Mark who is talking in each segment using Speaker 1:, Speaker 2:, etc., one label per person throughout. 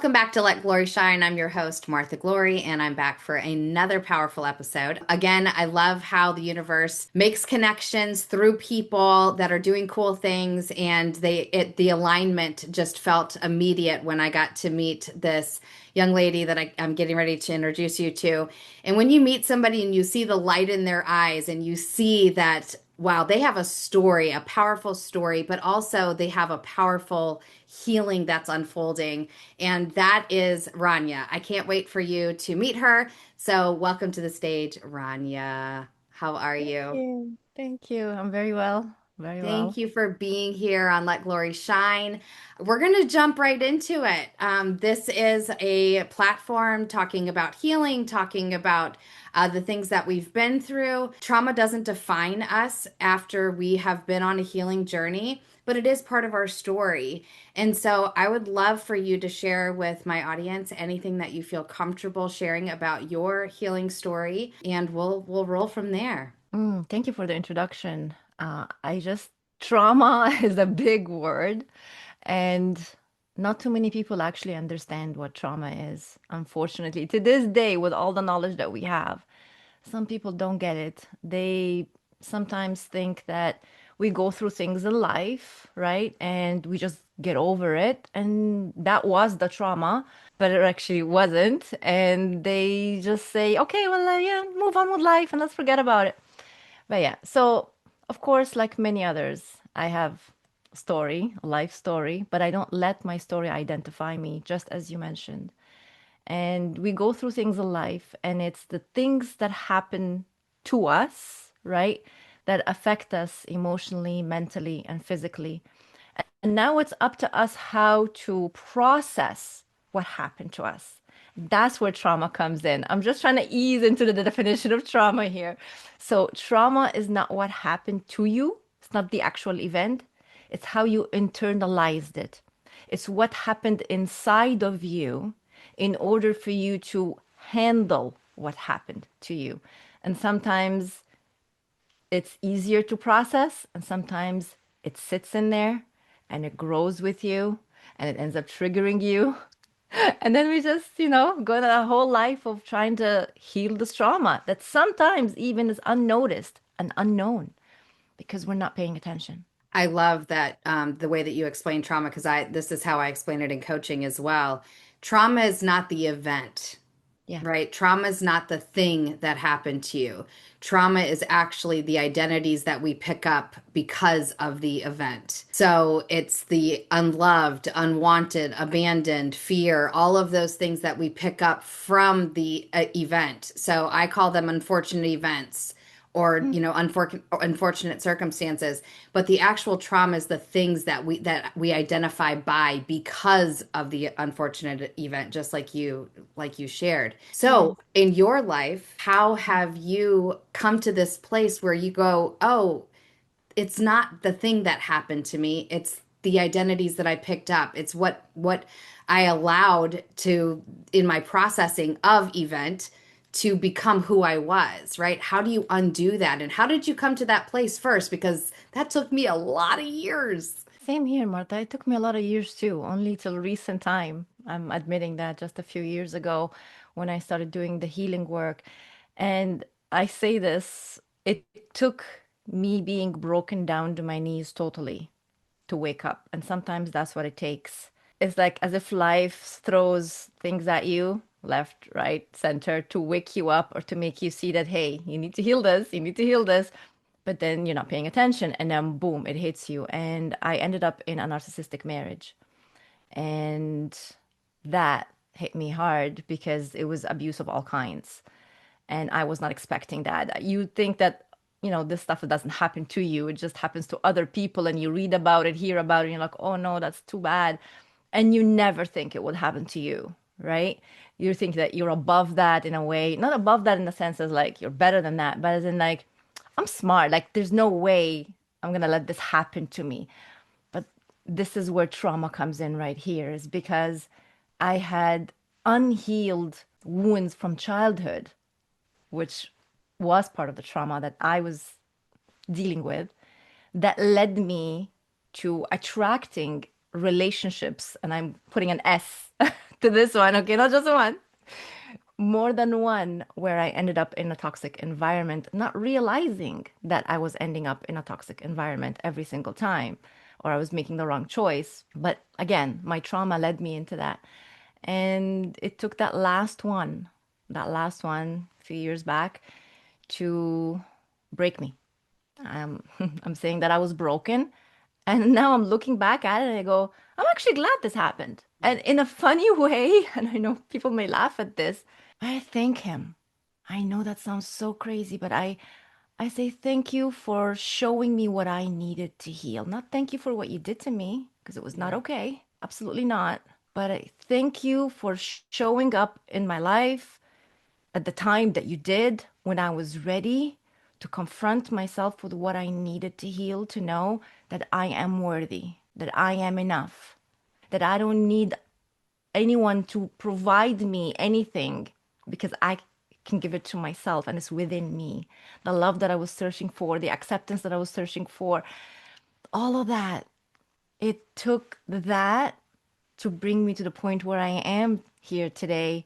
Speaker 1: Welcome back to Let Glory Shine. I'm your host, Martha Glory, and I'm back for another powerful episode. Again, I love how the universe makes connections through people that are doing cool things, and the alignment just felt immediate when I got to meet this young lady that I'm getting ready to introduce you to. And when you meet somebody and you see the light in their eyes and you see that, wow, they have a story, a powerful story, but also they have a powerful healing that's unfolding. And that is Rania. I can't wait for you to meet her. So, welcome to the stage, Rania. How are
Speaker 2: Thank
Speaker 1: you?
Speaker 2: you. Thank you. I'm very well. Very
Speaker 1: Thank
Speaker 2: well.
Speaker 1: you for being here on Let Glory Shine. We're going to jump right into it. This is a platform talking about healing, talking about the things that we've been through. Trauma doesn't define us after we have been on a healing journey, but it is part of our story. And so I would love for you to share with my audience anything that you feel comfortable sharing about your healing story, and we'll roll from there.
Speaker 2: Thank you for the introduction. Trauma is a big word, and not too many people actually understand what trauma is. Unfortunately, to this day, with all the knowledge that we have, some people don't get it. They sometimes think that we go through things in life, right? And we just get over it. And that was the trauma, but it actually wasn't. And they just say, okay, well, yeah, move on with life and let's forget about it. But yeah, so of course, like many others, I have a story, a life story, but I don't let my story identify me, just as you mentioned. And we go through things in life, and it's the things that happen to us, right, that affect us emotionally, mentally, and physically. And now it's up to us how to process what happened to us. That's where trauma comes in. I'm just trying to ease into the definition of trauma here. So, trauma is not what happened to you, it's not the actual event, it's how you internalized it. It's what happened inside of you in order for you to handle what happened to you. And sometimes it's easier to process, and sometimes it sits in there and it grows with you and it ends up triggering you. And then we just, go the whole life of trying to heal this trauma that sometimes even is unnoticed and unknown because we're not paying attention.
Speaker 1: I love that the way that you explain trauma because I this is how I explain it in coaching as well. Trauma is not the event,
Speaker 2: Yeah.
Speaker 1: right? Trauma is not the thing that happened to you. Trauma is actually the identities that we pick up because of the event. So it's the unloved, unwanted, abandoned, fear, all of those things that we pick up from the event. So I call them unfortunate events or unfortunate circumstances, but the actual trauma is the things that we identify by because of the unfortunate event, just like you shared.
Speaker 2: Yes.
Speaker 1: So in your life, how have you come to this place where you go, oh, it's not the thing that happened to me, it's the identities that I picked up, it's what I allowed to in my processing of event to become who I was, right? How do you undo that? And how did you come to that place first? Because that took me a lot of years.
Speaker 2: Same here, Martha. It took me a lot of years too, only till recent time. I'm admitting that just a few years ago when I started doing the healing work. And I say this, it took me being broken down to my knees totally to wake up. And sometimes that's what it takes. It's like as if life throws things at you, left, right, center, to wake you up or to make you see that, hey, you need to heal this, you need to heal this. But then you're not paying attention, and then boom, it hits you. And I ended up in a narcissistic marriage. And that hit me hard because it was abuse of all kinds. And I was not expecting that. You think that, this stuff doesn't happen to you, it just happens to other people, and you read about it, hear about it, and you're like, oh no, that's too bad. And you never think it would happen to you, right? You think that you're above that in a way, not above that in the sense as like you're better than that, but as in like, I'm smart. Like, there's no way I'm gonna let this happen to me. But this is where trauma comes in right here, is because I had unhealed wounds from childhood, which was part of the trauma that I was dealing with, that led me to attracting relationships, and I'm putting an S to this one, okay, not just one. More than one where I ended up in a toxic environment, not realizing that I was ending up in a toxic environment every single time, or I was making the wrong choice. But again, my trauma led me into that. And it took that last one a few years back to break me. I'm saying that I was broken. And now I'm looking back at it and I go, I'm actually glad this happened. And in a funny way, and I know people may laugh at this, I thank him. I know that sounds so crazy, but I say thank you for showing me what I needed to heal. Not thank you for what you did to me, because it was not
Speaker 1: Right.
Speaker 2: okay. Absolutely not. But I thank you for showing up in my life at the time that you did when I was ready to confront myself with what I needed to heal, to know that I am worthy, that I am enough, that I don't need anyone to provide me anything because I can give it to myself and it's within me. The love that I was searching for, the acceptance that I was searching for, all of that. It took that to bring me to the point where I am here today.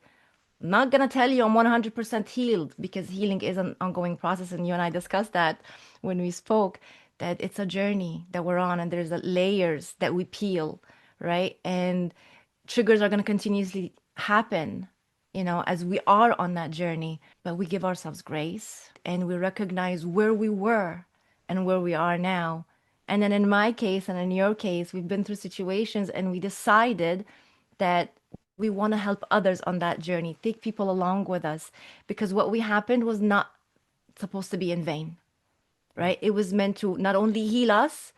Speaker 2: I'm not gonna tell you I'm 100% healed because healing is an ongoing process, and you and I discussed that when we spoke, that it's a journey that we're on, and there's layers that we peel, right? And triggers are gonna continuously happen, as we are on that journey. But we give ourselves grace and we recognize where we were and where we are now. And then in my case and in your case, we've been through situations and we decided that we want to help others on that journey, take people along with us, because what we happened was not supposed to be in vain, right? It was meant to not only heal us,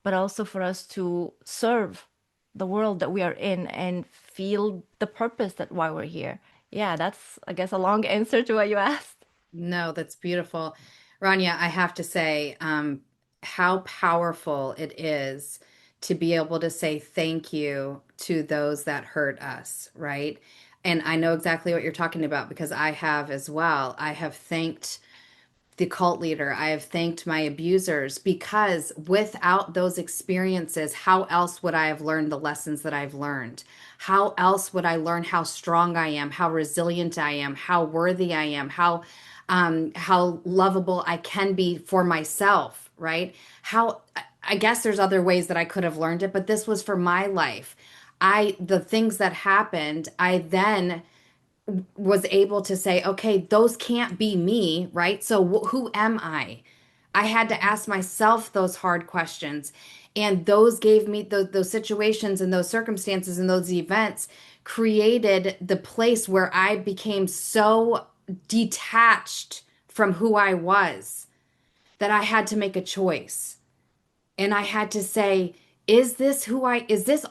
Speaker 2: but also for us to serve the world that we are in and feel the purpose that why we're here. Yeah, that's, I guess, a long answer to what you asked.
Speaker 1: No, that's beautiful. Rania, I have to say, how powerful it is to be able to say thank you to those that hurt us, right? And I know exactly what you're talking about because I have as well. I have thanked the cult leader. I have thanked my abusers because without those experiences, how else would I have learned the lessons that I've learned? How else would I learn how strong I am, how resilient I am, how worthy I am, how lovable I can be for myself, right? How I guess there's other ways that I could have learned it, but this was for my life. The things that happened, I then was able to say, okay, those can't be me, right? So who am I? I had to ask myself those hard questions. And those gave me those situations and those circumstances and those events created the place where I became so detached from who I was that I had to make a choice. And I had to say, is this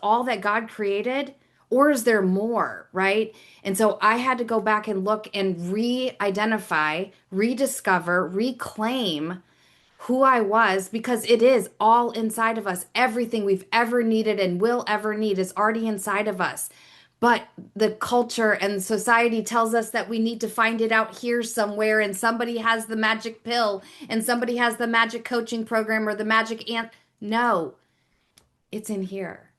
Speaker 1: all that God created? Or is there more, right? And so I had to go back and look and re identify, rediscover, reclaim who I was because it is all inside of us. Everything we've ever needed and will ever need is already inside of us. But the culture and society tells us that we need to find it out here somewhere, and somebody has the magic pill, and somebody has the magic coaching program or the magic ant. No, it's in here.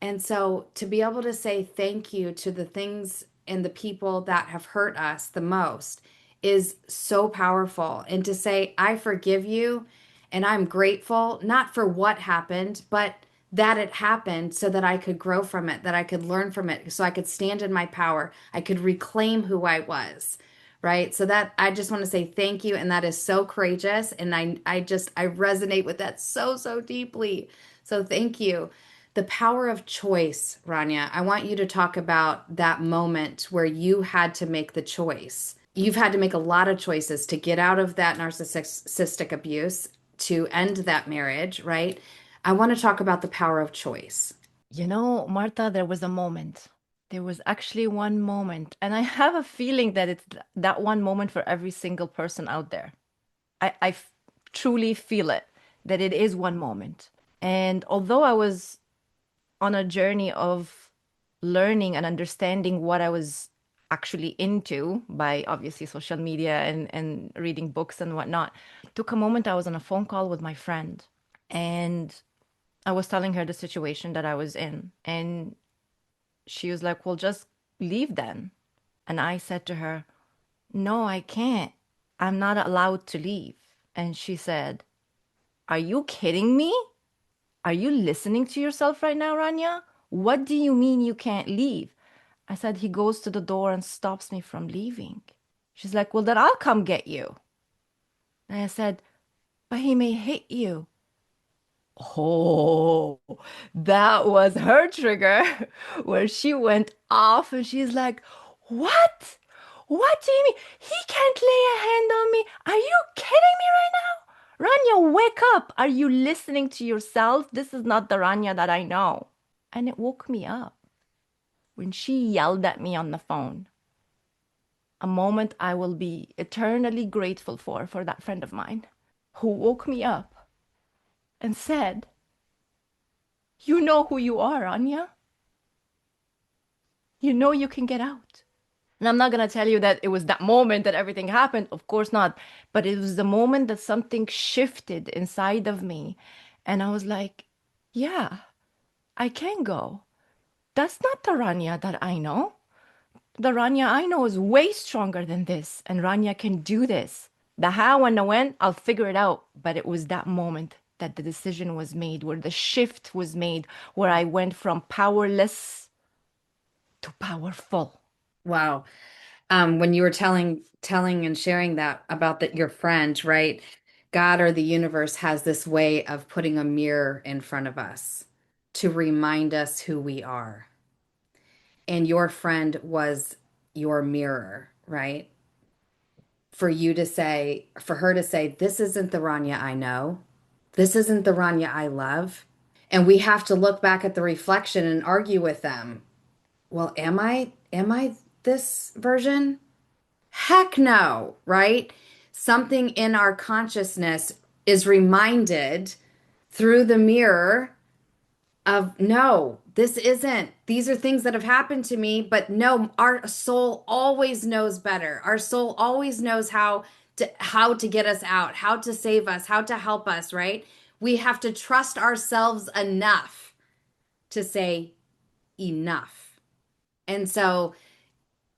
Speaker 1: And so to be able to say thank you to the things and the people that have hurt us the most is so powerful. And to say, I forgive you and I'm grateful, not for what happened, but that it happened so that I could grow from it, that I could learn from it, so I could stand in my power, I could reclaim who I was. Right. So that I just want to say thank you. And that is so courageous. And I resonate with that so, so deeply. So thank you. The power of choice, Rania. I want you to talk about that moment where you had to make the choice. You've had to make a lot of choices to get out of that narcissistic abuse, to end that marriage, right? I want to talk about the power of choice.
Speaker 2: Martha, there was a moment. There was actually one moment. And I have a feeling that it's that one moment for every single person out there. I truly feel it, that it is one moment. And although I was on a journey of learning and understanding what I was actually into by obviously social media and reading books and whatnot, it took a moment. I was on a phone call with my friend and I was telling her the situation that I was in. And she was like, well, just leave then. And I said to her, no, I can't. I'm not allowed to leave. And she said, are you kidding me? Are you listening to yourself right now, Rania? What do you mean you can't leave? I said, he goes to the door and stops me from leaving. She's like, well, then I'll come get you. And I said, but he may hit you. Oh, that was her trigger where she went off and she's like, what? What do you mean? He can't lay a hand on me. Are you kidding me right now? Rania, wake up. Are you listening to yourself? This is not the Rania that I know. And it woke me up when she yelled at me on the phone. A moment I will be eternally grateful for that friend of mine who woke me up and said, you know who you are, Anya. You know you can get out. And I'm not going to tell you that it was that moment that everything happened. Of course not. But it was the moment that something shifted inside of me. And I was like, yeah, I can go. That's not the Rania that I know. The Rania I know is way stronger than this. And Rania can do this. The how and the when, I'll figure it out. But it was that moment that the decision was made, where the shift was made, where I went from powerless to powerful.
Speaker 1: Wow. When you were telling and sharing that about that your friend, right? God or the universe has this way of putting a mirror in front of us to remind us who we are. And your friend was your mirror, right? For you to say, for her to say, this isn't the Rania I know. This isn't the Rania I love. And we have to look back at the reflection and argue with them. Well, am I this version? Heck no, right? Something in our consciousness is reminded through the mirror of no, this isn't. These are things that have happened to me, but no, our soul always knows better. Our soul always knows how to get us out, how to save us, how to help us, right? We have to trust ourselves enough to say enough. And so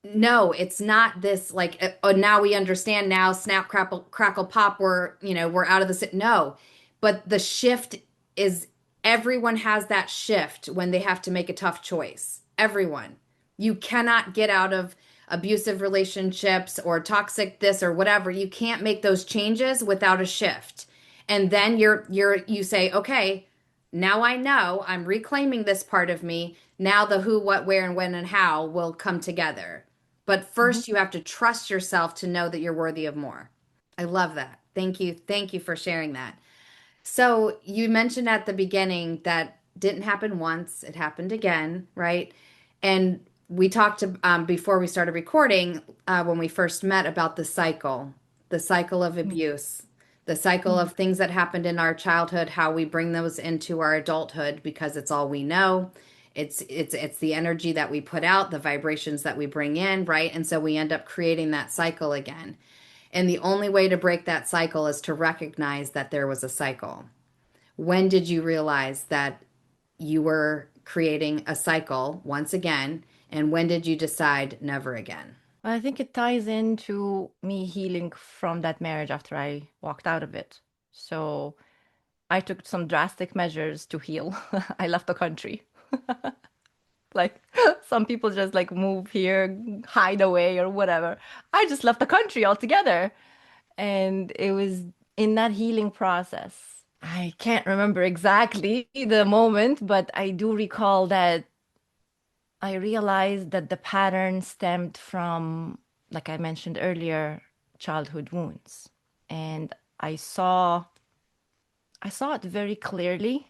Speaker 1: no, it's not this like oh now we understand now snap crackle pop we're out of the no. But the shift is everyone has that shift when they have to make a tough choice. Everyone. You cannot get out of abusive relationships or toxic this or whatever. You can't make those changes without a shift. And then you say, "Okay, now I know I'm reclaiming this part of me. Now the who, what, where, and when and how will come together." But
Speaker 2: Mhm.
Speaker 1: first, you have to trust yourself to know that you're worthy of more. I love that. Thank you. Thank you for sharing that. So, you mentioned at the beginning that didn't happen once, it happened again, right? And we talked before we started recording when we first met about the cycle of abuse, the cycle
Speaker 2: Mhm.
Speaker 1: of things that happened in our childhood, how we bring those into our adulthood because it's all we know. It's the energy that we put out, the vibrations that we bring in, right? And so we end up creating that cycle again. And the only way to break that cycle is to recognize that there was a cycle. When did you realize that you were creating a cycle once again? And when did you decide never again?
Speaker 2: I think it ties into me healing from that marriage after I walked out of it. So I took some drastic measures to heal. I left the country. Like some people just like move here, hide away or whatever. I just left the country altogether. And it was in that healing process. I can't remember exactly the moment, but I do recall that I realized that the pattern stemmed from, like I mentioned earlier, childhood wounds. And I saw it very clearly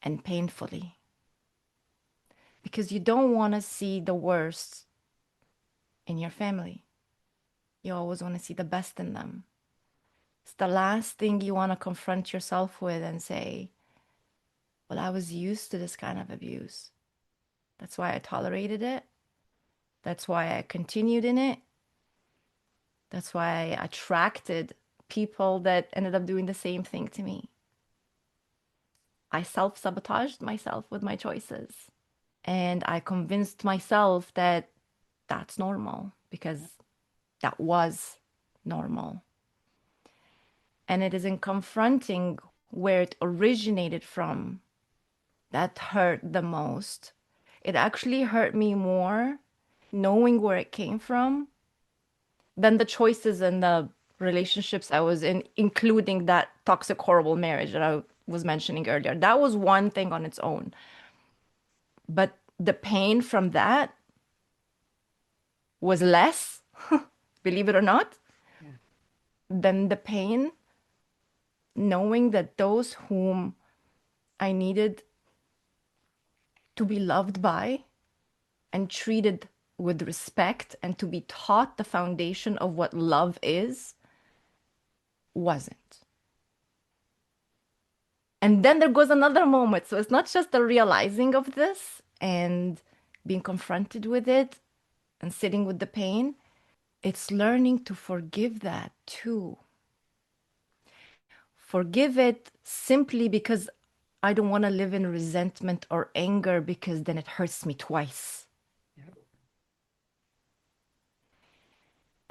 Speaker 2: and painfully because you don't want to see the worst in your family. You always want to see the best in them. It's the last thing you want to confront yourself with and say, well, I was used to this kind of abuse. That's why I tolerated it. That's why I continued in it. That's why I attracted people that ended up doing the same thing to me. I self sabotaged myself with my choices. And I convinced myself that that's normal because that was normal. And it is in confronting where it originated from that hurt the most. It actually hurt me more knowing where it came from than the choices and the relationships I was in, including that toxic, horrible marriage that I was mentioning earlier. That was one thing on its own. But the pain from that was less, believe it or not,
Speaker 1: Yeah.
Speaker 2: than the pain knowing that those whom I needed to be loved by and treated with respect and to be taught the foundation of what love is wasn't. And then there goes another moment. So it's not just the realizing of this and being confronted with it and sitting with the pain, it's learning to forgive that too. Forgive it simply because I don't want to live in resentment or anger because then it hurts me twice.
Speaker 1: Yeah.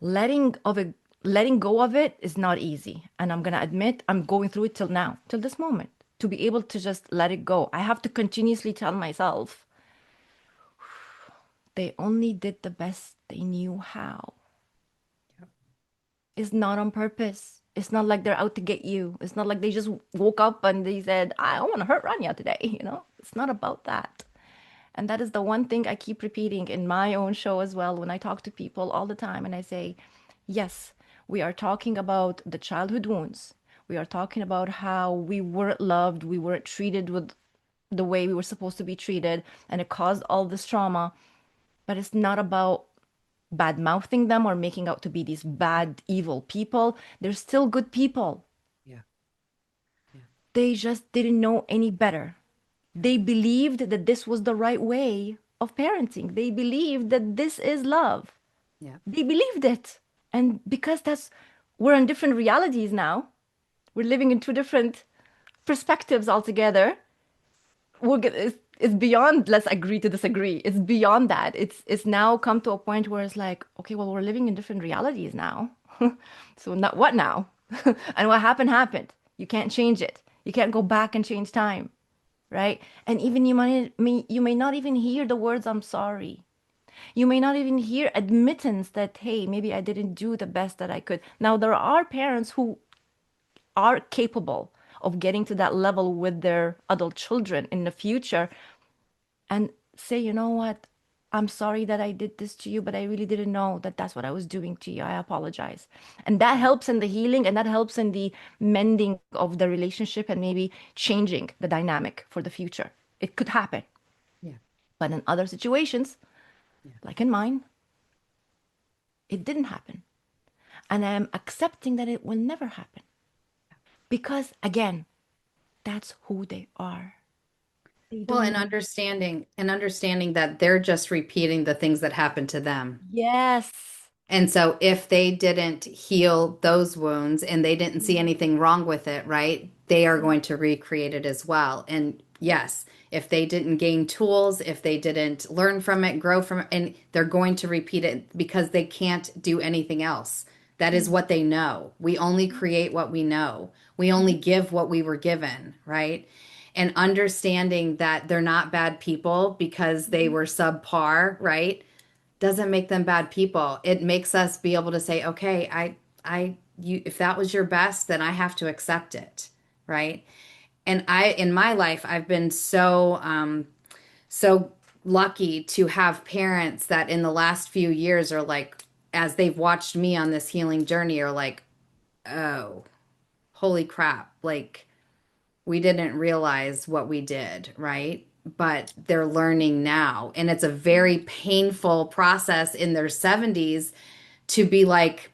Speaker 2: Letting go of it is not easy. And I'm gonna admit I'm going through it till now, till this moment. To be able to just let it go. I have to continuously tell myself they only did the best they knew how. It's not on purpose. It's not like they're out to get you. It's not like they just woke up and they said, I want to hurt Rania today, you know? It's not about that. And that is the one thing I keep repeating in my own show as well when I talk to people all the time. And I say, yes, we are talking about the childhood wounds. We are talking about how we weren't loved, we weren't treated with the way we were supposed to be treated, and it caused all this trauma. But it's not about bad mouthing them or making out to be these bad, evil people. They're still good people.
Speaker 1: Yeah. Yeah.
Speaker 2: They just didn't know any better.
Speaker 1: Yeah.
Speaker 2: They believed that this was the right way of parenting. They believed that this is love.
Speaker 1: Yeah.
Speaker 2: They believed it. And because we're in different realities now, we're living in two different perspectives altogether. It's beyond let's agree to disagree. It's beyond that. It's now come to a point where it's like, okay, well, we're living in different realities now. So not what now? And what happened. You can't change it. You can't go back and change time, right? And even you may not even hear the words I'm sorry. You may not even hear admittance that, hey, maybe I didn't do the best that I could. Now, there are parents who are capable of getting to that level with their adult children in the future and say, you know what? I'm sorry that I did this to you, but I really didn't know that that's what I was doing to you. I apologize. And that helps in the healing and that helps in the mending of the relationship and maybe changing the dynamic for the future. It could happen.
Speaker 1: Yeah.
Speaker 2: But in other situations,
Speaker 1: Yeah.
Speaker 2: like in mine, it didn't happen. And I'm accepting that it will never happen. Because again, that's who they are. They
Speaker 1: Well,
Speaker 2: don't know.
Speaker 1: and understanding that they're just repeating the things that happened to them.
Speaker 2: Yes.
Speaker 1: And so if they didn't heal those wounds and they didn't see anything wrong with it, right? They are going to recreate it as well. And yes, if they didn't gain tools, if they didn't learn from it, grow from it, and they're going to repeat it because they can't do anything else. That is what they know. We only create what we know. We only give what we were given, right? And understanding that they're not bad people because they were subpar, right? Doesn't make them bad people. It makes us be able to say, okay, you, if that was your best, then I have to accept it, right? And in my life, I've been so lucky to have parents that in the last few years are like, as they've watched me on this healing journey, are like, oh, holy crap, like we didn't realize what we did, right? But they're learning now. And it's a very painful process in their 70s to be like,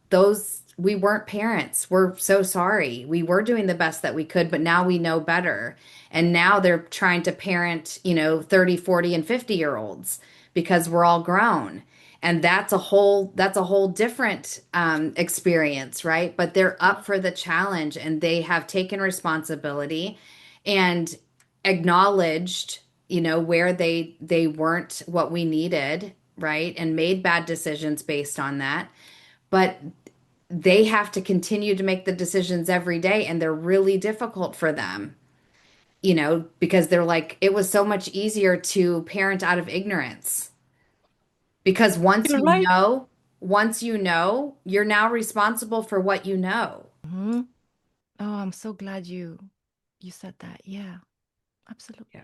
Speaker 1: those, we weren't parents. We're so sorry. We were doing the best that we could, but now we know better. And now they're trying to parent, 30, 40, and 50-year olds because we're all grown. And that's a whole different experience, right? But they're up for the challenge and they have taken responsibility and acknowledged, where they weren't what we needed, right? And made bad decisions based on that. But they have to continue to make the decisions every day, and they're really difficult for them, because they're like, it was so much easier to parent out of ignorance. Because once
Speaker 2: You're
Speaker 1: you
Speaker 2: right.
Speaker 1: know, once you know, you're now responsible for what you know.
Speaker 2: Hmm. Oh, I'm so glad you said that. Yeah,
Speaker 1: Yeah.
Speaker 2: absolutely.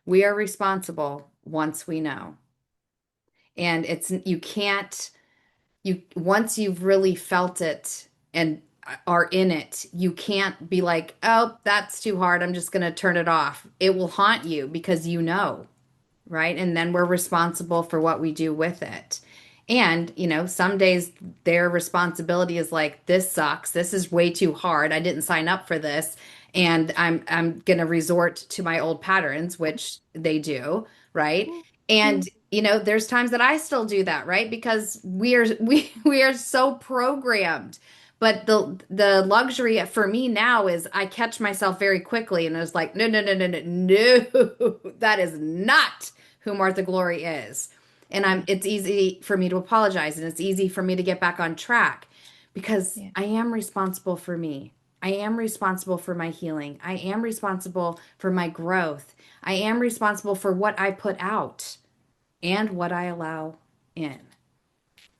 Speaker 1: We are responsible once we know. And you can't, once you've really felt it and are in it, you can't be like, oh, that's too hard. I'm just going to turn it off. It will haunt you because you know. Right? And then we're responsible for what we do with it. And, some days their responsibility is like, this sucks. This is way too hard. I didn't sign up for this. And I'm gonna resort to my old patterns, which they do, right?
Speaker 2: Mhm.
Speaker 1: And there's times that I still do that, right? Because we are so programmed. But the luxury for me now is I catch myself very quickly and it's like, no, no, no, no, no, no, that is not who Martha Glory is. And
Speaker 2: Yeah,
Speaker 1: it's easy for me to apologize and it's easy for me to get back on track because
Speaker 2: yeah,
Speaker 1: I am responsible for me. I am responsible for my healing. I am responsible for my growth. I am responsible for what I put out and what I allow in.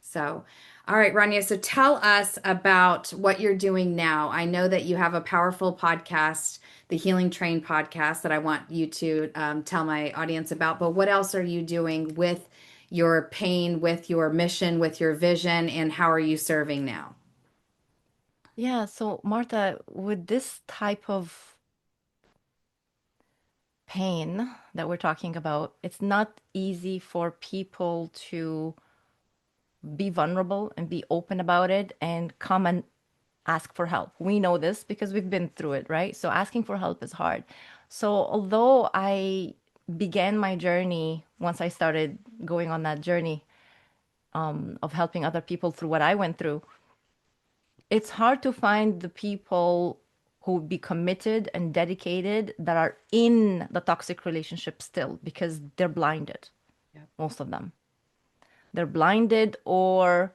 Speaker 1: So, all right, Rania, so tell us about what you're doing now. I know that you have a powerful podcast, the Healing Train podcast, that I want you to tell my audience about. But what else are you doing with your pain, with your mission, with your vision, and how are you serving now?
Speaker 2: yeah. So, Martha, with this type of pain that we're talking about, it's not easy for people to be vulnerable and be open about it and come and ask for help. We know this because we've been through it, right? So asking for help is hard. So although I began my journey once I started going on that journey of helping other people through what I went through, it's hard to find the people who be committed and dedicated that are in the toxic relationship still because they're blinded,
Speaker 1: Yeah.
Speaker 2: most of them. They're blinded or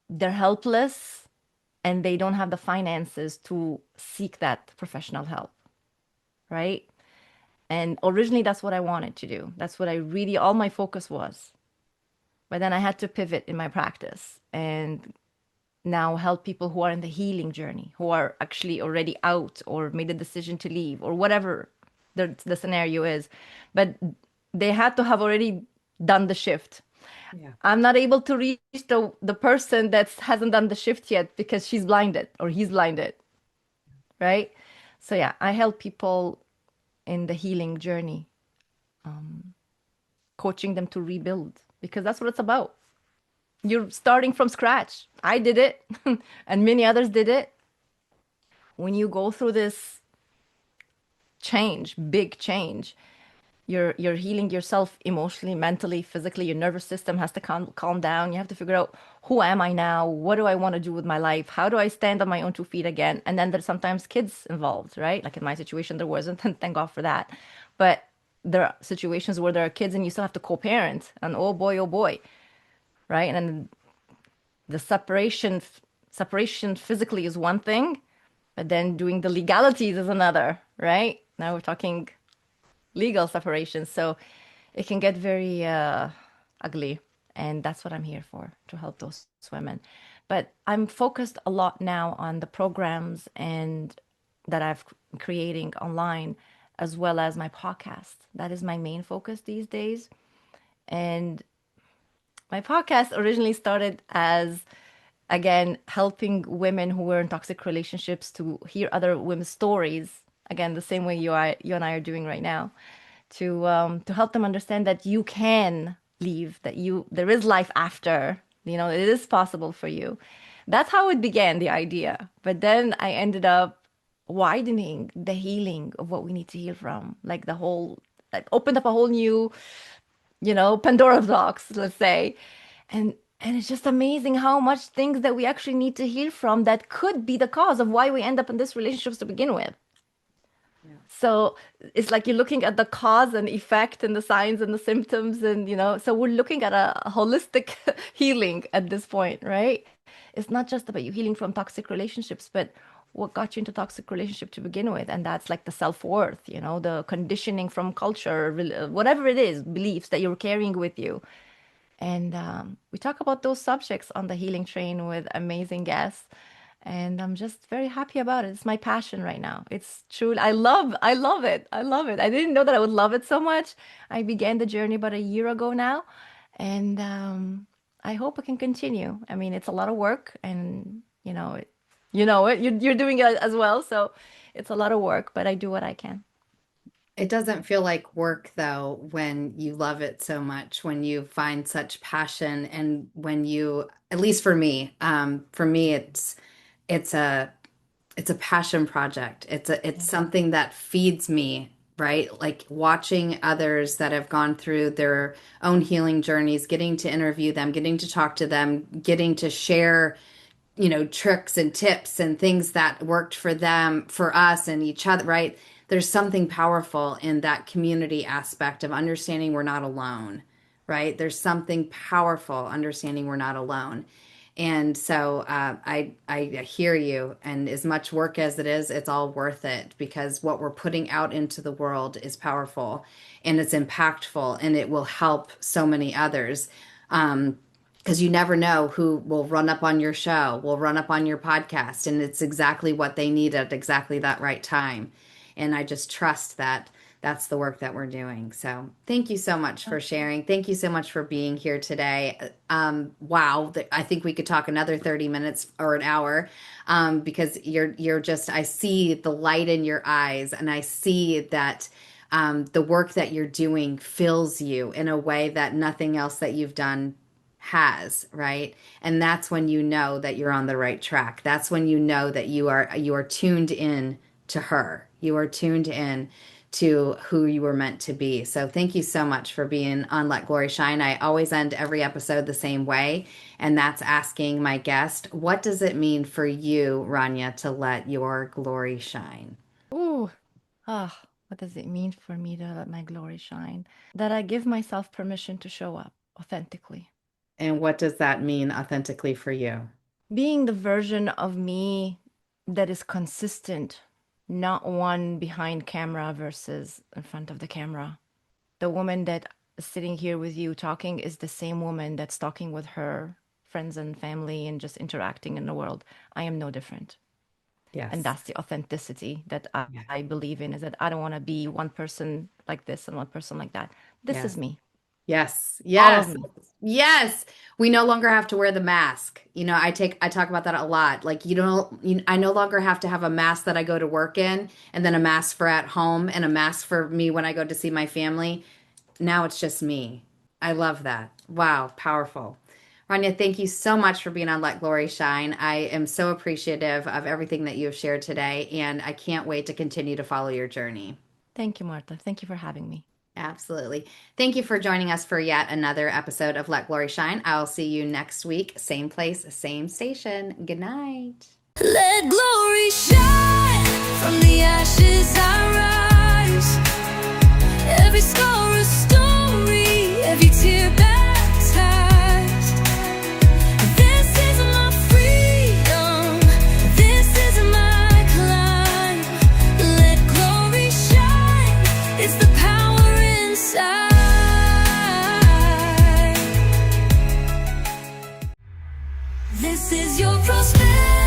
Speaker 2: they're helpless and they don't have the finances to seek that professional help, right? And originally, that's what I wanted to do. That's what I really, all my focus was. But then I had to pivot in my practice and now help people who are in the healing journey, who are actually already out or made a decision to leave or whatever the scenario is. But they had to have already done the shift.
Speaker 1: Yeah.
Speaker 2: I'm not able to reach the person that hasn't done the shift yet because she's blinded or he's blinded, right? So yeah, I help people in the healing journey, coaching them to rebuild because that's what it's about. You're starting from scratch. I did it, and many others did it. When you go through this change, big change, you're healing yourself emotionally, mentally, physically. Your nervous system has to calm down. You have to figure out who am I now? What do I want to do with my life? How do I stand on my own 2 feet again? And then there's sometimes kids involved, right? Like in my situation, there wasn't, and thank God for that. But there are situations where there are kids and you still have to co-parent, and oh boy, right? And then the separation physically is one thing, but then doing the legalities is another, right? Now we're talking legal separation. So it can get very ugly. And that's what I'm here for, to help those women. But I'm focused a lot now on the programs and that I've creating online, as well as my podcast. That is my main focus these days. And my podcast originally started as, again, helping women who were in toxic relationships to hear other women's stories. Again, the same way you and I are doing right now, to help them understand that you can leave, that there is life after. It is possible for you. That's how it began, the idea. But then I ended up widening the healing of what we need to heal from, like opened up a whole new Pandora's box, let's say. And it's just amazing how much things that we actually need to heal from that could be the cause of why we end up in this relationships to begin with.
Speaker 1: Yeah.
Speaker 2: So it's like you're looking at the cause and effect and the signs and the symptoms, and so we're looking at a holistic healing at this point, right? It's not just about you healing from toxic relationships, but what got you into toxic relationship to begin with, and that's like the self-worth, the conditioning from culture, whatever it is, beliefs that you're carrying with you. And we talk about those subjects on the healing train with amazing guests. And I'm just very happy about it. It's my passion right now. It's truly, I love it. I love it. I didn't know that I would love it so much. I began the journey about a year ago now. And I hope I can continue. I mean, it's a lot of work, and you're doing it as well. So it's a lot of work, but I do what I can.
Speaker 1: It doesn't feel like work though when you love it so much, when you find such passion, and when you, at least for me, it's a it's a passion project. It's
Speaker 2: Yeah.
Speaker 1: something that feeds me, right? Like watching others that have gone through their own healing journeys, getting to interview them, getting to talk to them, getting to share tricks and tips and things that worked for them, for us and each other, right? There's something powerful in that community aspect of understanding we're not alone, right? There's something powerful understanding we're not alone. And so I hear you, and as much work as it is, it's all worth it because what we're putting out into the world is powerful and it's impactful and it will help so many others. Because you never know who will run up on your show, will run up on your podcast, and it's exactly what they need at exactly that right time. And I just trust that that's the work that we're doing. So thank you so much for sharing. Thank you so much for being here today. Wow, I think we could talk another 30 minutes or an hour, because you're just, I see the light in your eyes, and I see that the work that you're doing fills you in a way that nothing else that you've done has, right? And that's when you know that you're on the right track. That's when you know that you are tuned in to her. You are tuned in to who you were meant to be. So thank you so much for being on Let Glory Shine. I always end every episode the same way, and that's asking my guest, what does it mean for you, Rania, to let your glory shine?
Speaker 2: Ooh, what does it mean for me to let my glory shine? That I give myself permission to show up authentically.
Speaker 1: And what does that mean authentically for you?
Speaker 2: Being the version of me that is consistent, not one behind camera versus in front of the camera. The woman that is sitting here with you talking is the same woman that's talking with her friends and family and just interacting in the world. I am no different. And
Speaker 1: Yes.
Speaker 2: that's the authenticity that I,
Speaker 1: Yeah.
Speaker 2: I believe in, is that I don't want to be one person like this and one person like that. This is
Speaker 1: Yes.
Speaker 2: me,
Speaker 1: Yes.
Speaker 2: all of
Speaker 1: Yes.
Speaker 2: me.
Speaker 1: Yes. We no longer have to wear the mask. I talk about that a lot. Like I no longer have to have a mask that I go to work in and then a mask for at home and a mask for me when I go to see my family. Now it's just me. I love that. Wow, powerful. Rania, thank you so much for being on Let Glory Shine. I am so appreciative of everything that you have shared today, and I can't wait to continue to follow your journey.
Speaker 2: Thank you, Martha. Thank you for having me.
Speaker 1: Absolutely. Thank you for joining us for yet another episode of Let Glory Shine. I'll see you next week, same place, same station. Good night.
Speaker 3: Let glory shine from the ashes I rise. Every scar a story, every tear baptized. This is my freedom, this is my climb. Let glory shine, it's the power inside. This is your prosperity.